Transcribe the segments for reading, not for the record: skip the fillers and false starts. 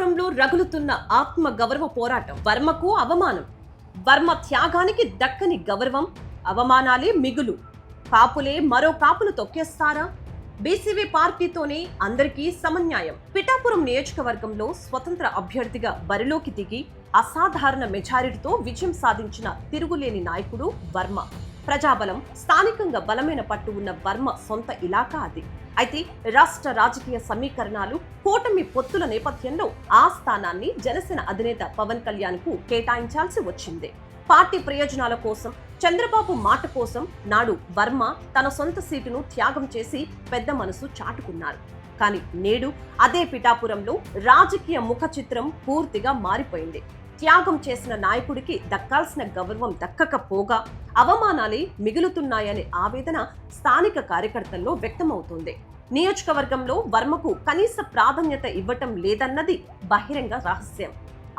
పిఠాపురంలో రగులుతున్న ఆత్మ గౌరవ పోరాటం. వర్మకు అవమానం. వర్మ త్యాగానికి దక్కని గౌరవం, అవమానాలే మిగులు. కాపులే మరో కాపును తొక్కేస్తారా? బీసీవీ పార్టీతోనే అందరికీ సమన్యాయం. పిఠాపురం నియోజకవర్గంలో స్వతంత్ర అభ్యర్థిగా బరిలోకి దిగి అసాధారణ మెజారిటీతో విజయం సాధించిన తిరుగులేని నాయకుడు వర్మ. ప్రజాబలం, స్థానికంగా బలమైన పట్టు ఉన్న వర్మ సొంత ఇలాకా అది. అయితే రాష్ట్ర రాజకీయ సమీకరణాలు, కూటమి పొత్తుల నేపథ్యంలో ఆ స్థానాన్ని జనసేన అధినేత పవన్ కళ్యాణ్ కు కేటాయించాల్సి వచ్చింది. పార్టీ ప్రయోజనాల కోసం, చంద్రబాబు మాట కోసం నాడు వర్మ తన సొంత సీటును త్యాగం చేసి పెద్ద మనసు చాటుకున్నారు. కానీ నేడు అదే పిఠాపురంలో రాజకీయ ముఖ చిత్రం పూర్తిగా మారిపోయింది. త్యాగం చేసిన నాయకుడికి దక్కాల్సిన గౌరవం దక్కకపోగా అవమానాలే మిగులుతున్నాయనే ఆవేదన స్థానిక కార్యకర్తల్లో వ్యక్తమవుతోంది. నియోజకవర్గంలో వర్మకు కనీస ప్రాధాన్యత ఇవ్వటం లేదన్నది బహిరంగ రహస్యం.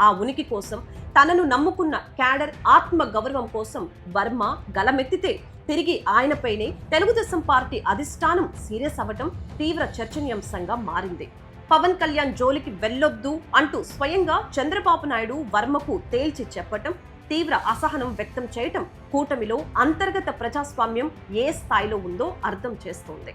ఆ ఉనికి కోసం, తనను నమ్ముకున్న క్యాడర్ ఆత్మ గౌరవం కోసం వర్మ గలమెత్తితే తిరిగి ఆయనపైనే తెలుగుదేశం పార్టీ అధిష్టానం సీరియస్ అవ్వటం తీవ్ర చర్చనీయాంశంగా మారింది. పవన్ కళ్యాణ్ జోలికి వెళ్లొద్దు అంటూ స్వయంగా చంద్రబాబు నాయుడు వర్మకు తేల్చి చెప్పటం, తీవ్ర అసహనం వ్యక్తం చేయటం కూటమిలో అంతర్గత ప్రజాస్వామ్యం ఏ స్థాయిలో ఉందో అర్థం చేస్తోంది.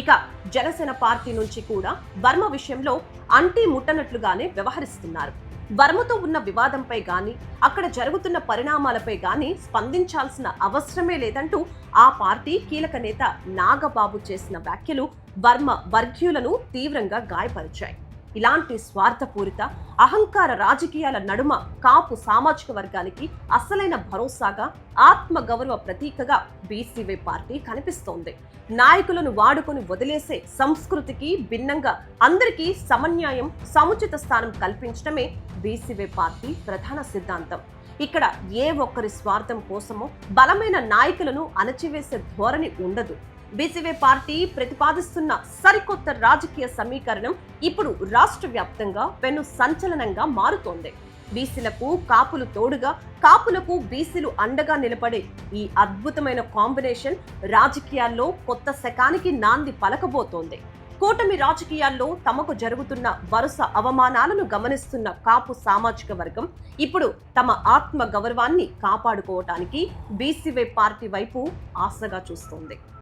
ఇక జనసేన పార్టీ నుంచి కూడా వర్మ విషయంలో అంటీ ముట్టనట్లుగానే వ్యవహరిస్తున్నారు. వర్మతో ఉన్న వివాదంపై గాని, అక్కడ జరుగుతున్న పరిణామాలపై గాని స్పందించాల్సిన అవసరమే లేదంటూ ఆ పార్టీ కీలక నేత నాగబాబు చేసిన వ్యాఖ్యలు వర్మ వర్గీయులను తీవ్రంగా గాయపరిచాయి. ఇలాంటి స్వార్థపూరిత, అహంకార రాజకీయాల నడుమ కాపు సామాజిక వర్గానికి అసలైన భరోసాగా, ఆత్మ గౌరవ ప్రతీకగా బీసీవీ పార్టీ కనిపిస్తోంది. నాయకులను వాడుకొని వదిలేసే సంస్కృతికి భిన్నంగా అందరికీ సమన్యాయం, సముచిత స్థానం కల్పించడమే బీసీవీ పార్టీ ప్రధాన సిద్ధాంతం. ఇక్కడ ఏ ఒక్కరి స్వార్థం కోసమో బలమైన నాయకులను అణచివేసే ధోరణి ఉండదు. బీసీవీ పార్టీ ప్రతిపాదిస్తున్న సరికొత్త రాజకీయ సమీకరణం ఇప్పుడు రాష్ట్ర వ్యాప్తంగా పెను సంచలనంగా మారుతోంది. బీసీలకు కాపులు తోడుగా, కాపులకు బీసీలు అండగా నిలబడే ఈ అద్భుతమైన కాంబినేషన్ రాజకీయాల్లో కొత్త శకానికి నాంది పలకబోతోంది. కూటమి రాజకీయాల్లో తమకు జరుగుతున్న వరుస అవమానాలను గమనిస్తున్న కాపు సామాజిక వర్గం ఇప్పుడు తమ ఆత్మ గౌరవాన్ని కాపాడుకోవటానికి బీసీవీ పార్టీ వైపు ఆశగా చూస్తోంది.